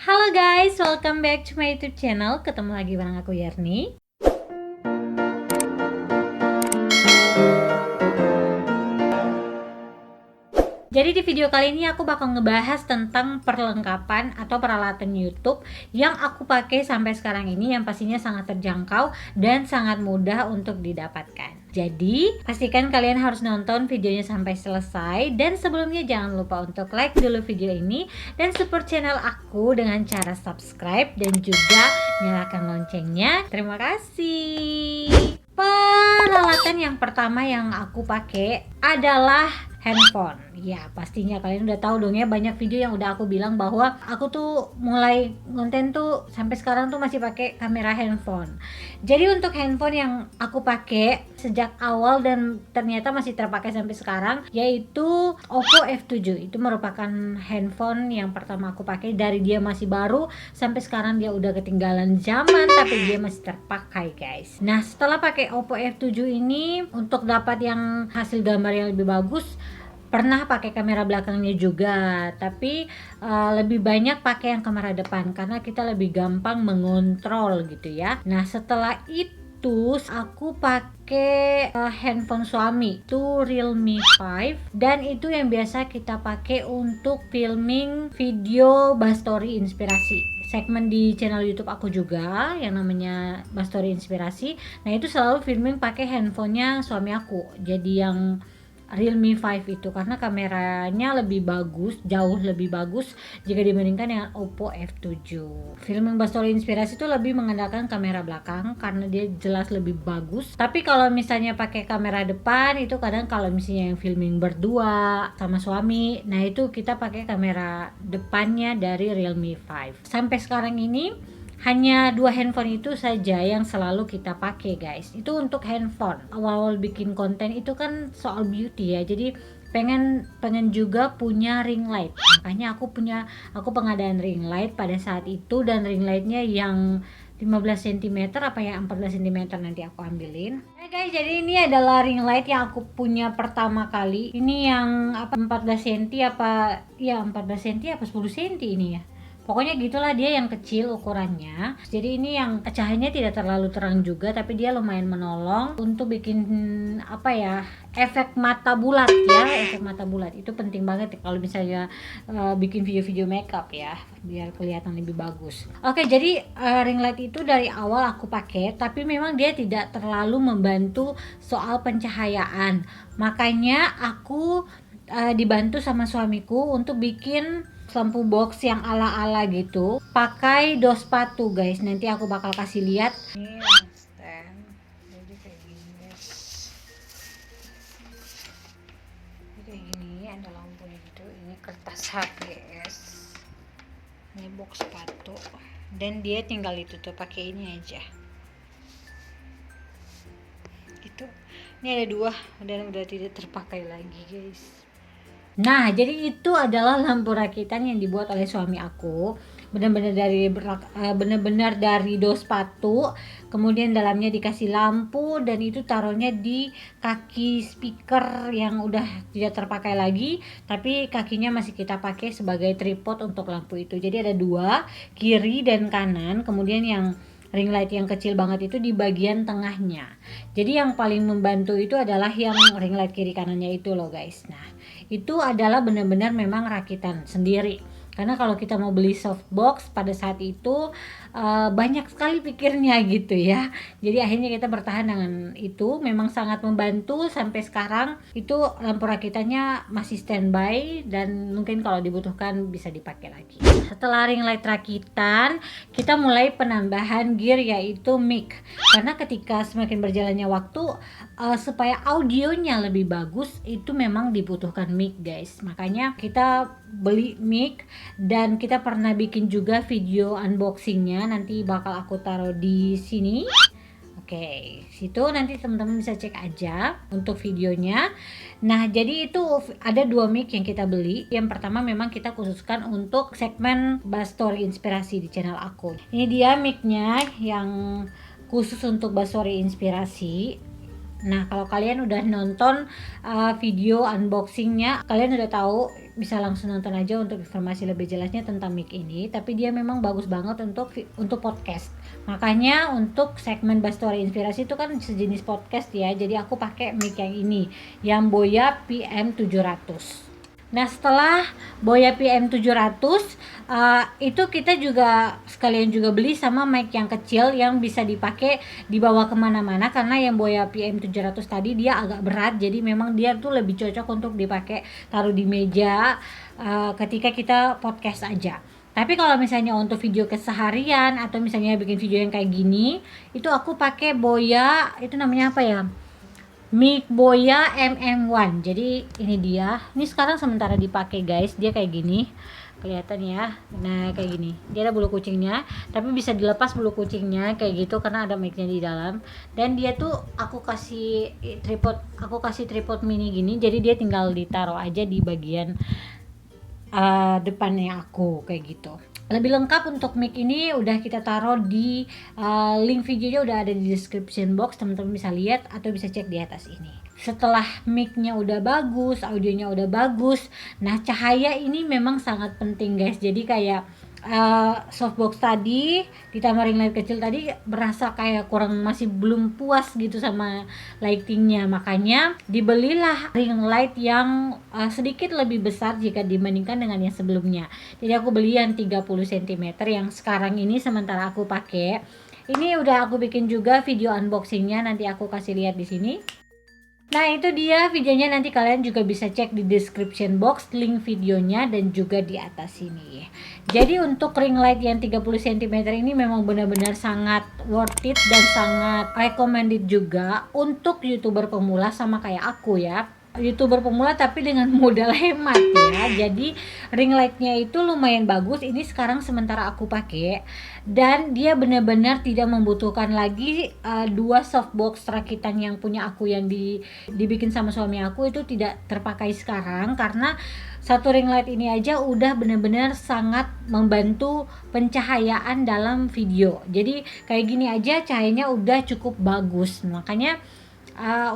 Halo guys, welcome back to my YouTube channel. Ketemu lagi bareng aku Yerni. Jadi di video kali ini aku bakal ngebahas tentang perlengkapan atau peralatan YouTube yang aku pakai sampai sekarang ini, yang pastinya sangat terjangkau dan sangat mudah untuk didapatkan. Jadi pastikan kalian harus nonton videonya sampai selesai, dan sebelumnya jangan lupa untuk like dulu video ini dan support channel aku dengan cara subscribe dan juga nyalakan loncengnya. Terima kasih. Peralatan yang pertama yang aku pakai adalah handphone. Ya pastinya kalian udah tahu dong ya, banyak video yang udah aku bilang bahwa aku tuh mulai konten tuh sampai sekarang tuh masih pakai kamera handphone. Jadi untuk handphone yang aku pakai sejak awal dan ternyata masih terpakai sampai sekarang yaitu Oppo F7. Itu merupakan handphone yang pertama aku pakai, dari dia masih baru sampai sekarang dia udah ketinggalan zaman tapi dia masih terpakai guys. Nah setelah pakai Oppo F7 ini, untuk dapat yang hasil gambar yang lebih bagus, pernah pakai kamera belakangnya juga, tapi lebih banyak pakai yang kamera depan karena kita lebih gampang mengontrol gitu ya. Nah setelah itu aku pakai handphone suami, itu Realme 5, dan itu yang biasa kita pakai untuk filming video Bastory Inspirasi, segmen di channel YouTube aku juga yang namanya Bastory Inspirasi. Nah itu selalu filming pakai handphonenya suami aku, jadi yang Realme 5 itu, karena kameranya lebih bagus, jauh lebih bagus jika dibandingkan dengan Oppo F7. Filming Bastory Inspirasi itu lebih mengandalkan kamera belakang karena dia jelas lebih bagus. Tapi kalau misalnya pakai kamera depan itu kadang kalau misalnya yang filming berdua sama suami, nah itu kita pakai kamera depannya dari Realme 5. Sampai sekarang ini hanya dua handphone itu saja yang selalu kita pakai guys. Itu untuk handphone. Awal-awal bikin konten itu kan soal beauty ya, jadi pengen juga punya ring light. Makanya aku pengadaan ring light pada saat itu, dan ring lightnya yang 15 cm apa ya 14 cm nanti aku ambilin. Nah guys, jadi ini adalah ring light yang aku punya pertama kali. Ini yang 14 cm apa ya 14 cm apa 10 cm ini ya. Pokoknya gitulah, dia yang kecil ukurannya. Jadi ini yang cahayanya tidak terlalu terang juga, tapi dia lumayan menolong untuk bikin efek mata bulat ya. Efek mata bulat itu penting banget ya, kalau misalnya bikin video-video makeup ya, biar kelihatan lebih bagus. Oke, jadi ring light itu dari awal aku pakai, tapi memang dia tidak terlalu membantu soal pencahayaan. Makanya aku dibantu sama suamiku untuk bikin lampu box yang ala-ala gitu, pakai dos sepatu guys. Nanti aku bakal kasih lihat. Ini stand, jadi kayak gini guys. Jadi kayak gini, ada lampunya gitu. Ini kertas HPS. Ini box sepatu, dan dia tinggal ditutup pakai ini aja. Gitu. Ini ada dua dan udah tidak terpakai lagi guys. Nah, jadi itu adalah lampu rakitan yang dibuat oleh suami aku. Benar-benar dari dos sepatu, kemudian dalamnya dikasih lampu, dan itu taruhnya di kaki speaker yang udah tidak terpakai lagi, tapi kakinya masih kita pakai sebagai tripod untuk lampu itu. Jadi ada dua, kiri dan kanan, kemudian yang ring light yang kecil banget itu di bagian tengahnya. Jadi yang paling membantu itu adalah yang ring light kiri kanannya itu loh guys. Nah itu adalah benar-benar memang rakitan sendiri, karena kalau kita mau beli softbox pada saat itu banyak sekali pikirnya gitu ya. Jadi akhirnya kita bertahan dengan itu. Memang sangat membantu sampai sekarang. Itu lampu rakitannya masih standby, dan mungkin kalau dibutuhkan bisa dipakai lagi. Setelah ring light rakitan, kita mulai penambahan gear yaitu mic. Karena ketika semakin berjalannya waktu, supaya audionya lebih bagus itu memang dibutuhkan mic guys. Makanya kita beli mic, dan kita pernah bikin juga video unboxingnya, nanti bakal aku taruh di sini. Oke, situ nanti teman-teman bisa cek aja untuk videonya. Nah, jadi itu ada dua mic yang kita beli. Yang pertama memang kita khususkan untuk segmen Bastory Inspirasi di channel aku. Ini dia micnya yang khusus untuk Bastory Inspirasi. Nah, kalau kalian udah nonton video unboxingnya, kalian udah tahu bisa langsung nonton aja untuk informasi lebih jelasnya tentang mic ini. Tapi dia memang bagus banget untuk podcast. Makanya untuk segmen Bastory Inspirasi itu kan sejenis podcast ya. Jadi aku pakai mic yang ini, yang Boya PM700. Nah, setelah Boya PM700 itu kita juga sekalian juga beli sama mic yang kecil yang bisa dipakai dibawa kemana-mana, karena yang Boya PM700 tadi dia agak berat, jadi memang dia tuh lebih cocok untuk dipakai taruh di meja ketika kita podcast aja. Tapi kalau misalnya untuk video keseharian atau misalnya bikin video yang kayak gini, itu aku pakai Boya, itu namanya apa ya? Mic Boya MM1. Jadi ini dia. Ini sekarang sementara dipakai guys. Dia kayak gini. Kelihatan ya. Nah, kayak gini. Dia ada bulu kucingnya, tapi bisa dilepas bulu kucingnya kayak gitu karena ada mic-nya di dalam. Dan dia tuh aku kasih tripod mini gini. Jadi dia tinggal ditaruh aja di bagian depannya aku kayak gitu. Lebih lengkap untuk mic ini udah kita taruh di link videonya udah ada di description box, teman-teman bisa lihat atau bisa cek di atas ini. Setelah mic-nya udah bagus, audionya udah bagus, nah cahaya ini memang sangat penting guys. Jadi kayak softbox tadi ditambah ring light kecil tadi berasa kayak masih belum puas gitu sama lightingnya, makanya dibelilah ring light yang sedikit lebih besar jika dibandingkan dengan yang sebelumnya. Jadi aku beli yang 30 cm yang sekarang ini sementara aku pakai. Ini udah aku bikin juga video unboxingnya, nanti aku kasih lihat di sini. Nah itu dia videonya, nanti kalian juga bisa cek di description box link videonya dan juga di atas sini. Jadi untuk ring light yang 30 cm ini memang benar-benar sangat worth it dan sangat recommended juga untuk YouTuber pemula sama kayak aku ya. YouTuber pemula tapi dengan modal hemat ya. Jadi ring lightnya itu lumayan bagus. Ini sekarang sementara aku pakai dan dia benar-benar tidak membutuhkan lagi dua softbox rakitan yang punya aku yang dibikin sama suami aku itu tidak terpakai sekarang, karena satu ring light ini aja udah benar-benar sangat membantu pencahayaan dalam video. Jadi kayak gini aja cahayanya udah cukup bagus. Makanya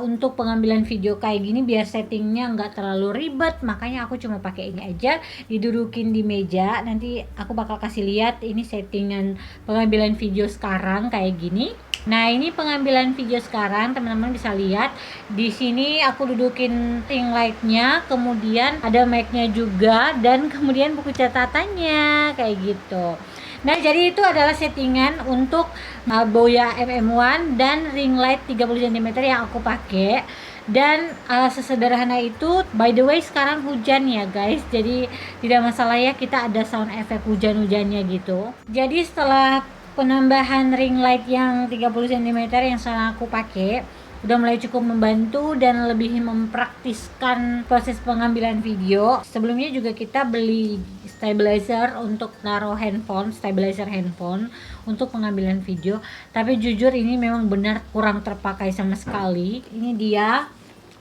untuk pengambilan video kayak gini biar settingnya nggak terlalu ribet, makanya aku cuma pakai ini aja, didudukin di meja. Nanti aku bakal kasih lihat ini settingan pengambilan video sekarang kayak gini. Nah ini pengambilan video sekarang, teman-teman bisa lihat di sini aku dudukin ring lightnya, kemudian ada mic-nya juga dan kemudian buku catatannya kayak gitu. Nah jadi itu adalah settingan untuk Boya MM1 dan ring light 30 cm yang aku pakai. Dan sesederhana itu. By the way sekarang hujan ya guys, jadi tidak masalah ya kita ada sound efek hujan-hujannya gitu. Jadi setelah penambahan ring light yang 30 cm yang sekarang aku pakai udah mulai cukup membantu dan lebih mempraktiskan proses pengambilan video. Sebelumnya juga kita beli stabilizer untuk naruh handphone, stabilizer handphone untuk pengambilan video, tapi jujur ini memang benar kurang terpakai sama sekali. Ini dia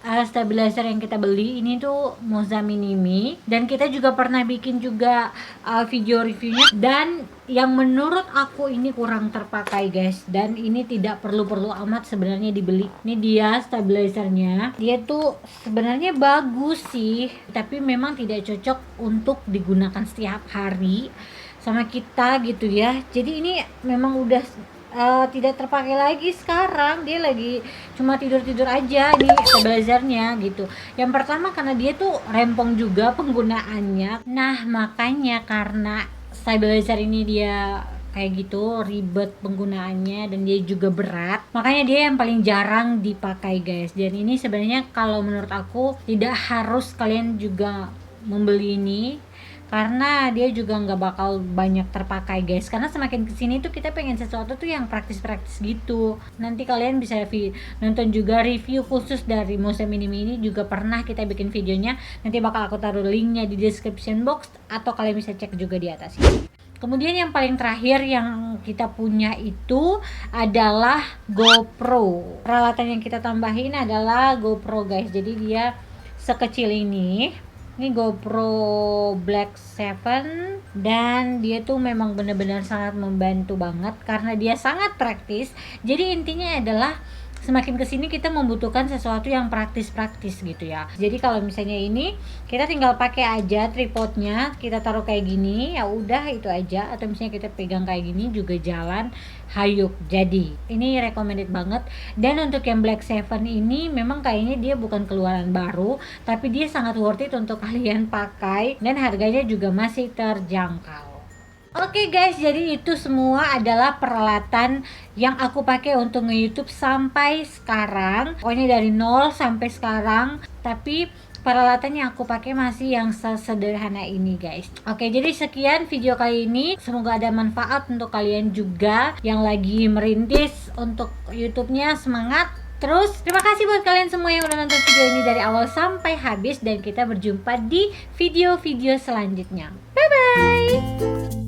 stabilizer yang kita beli, ini tuh Moza Minimi, dan kita juga pernah bikin juga video reviewnya, dan yang menurut aku ini kurang terpakai guys, dan ini tidak perlu amat sebenarnya dibeli. Ini dia stabilizernya, dia tuh sebenarnya bagus sih, tapi memang tidak cocok untuk digunakan setiap hari sama kita gitu ya. Jadi ini memang udah tidak terpakai lagi sekarang, dia lagi cuma tidur aja di stabilizernya gitu. Yang pertama karena dia tuh rempong juga penggunaannya. Nah makanya karena stabilizer ini dia kayak gitu ribet penggunaannya dan dia juga berat, makanya dia yang paling jarang dipakai guys. Dan ini sebenarnya kalau menurut aku tidak harus kalian juga membeli ini, karena dia juga nggak bakal banyak terpakai guys, karena semakin kesini tuh kita pengen sesuatu tuh yang praktis gitu. Nanti kalian bisa nonton juga review khusus dari Moza Minimi ini, juga pernah kita bikin videonya, nanti bakal aku taruh linknya di description box atau kalian bisa cek juga di atas ini. Kemudian yang paling terakhir yang kita punya itu adalah GoPro. Peralatan yang kita tambahin adalah GoPro guys, jadi dia sekecil ini. Ini GoPro Black 7 dan dia tuh memang benar-benar sangat membantu banget karena dia sangat praktis. Jadi intinya adalah semakin kesini kita membutuhkan sesuatu yang praktis-praktis gitu ya. Jadi kalau misalnya ini kita tinggal pakai aja tripodnya, kita taruh kayak gini, ya udah itu aja. Atau misalnya kita pegang kayak gini juga jalan, hayuk. Jadi ini recommended banget. Dan untuk yang Black Seven ini memang kayaknya dia bukan keluaran baru, tapi dia sangat worth it untuk kalian pakai dan harganya juga masih terjangkau. Oke guys, jadi itu semua adalah peralatan yang aku pakai untuk nge-YouTube sampai sekarang. Pokoknya dari nol sampai sekarang. Tapi peralatan yang aku pakai masih yang sesederhana ini guys. Oke, jadi sekian video kali ini. Semoga ada manfaat untuk kalian juga yang lagi merintis untuk YouTube-nya. Semangat! Terus, terima kasih buat kalian semua yang udah nonton video ini dari awal sampai habis. Dan kita berjumpa di video-video selanjutnya. Bye-bye!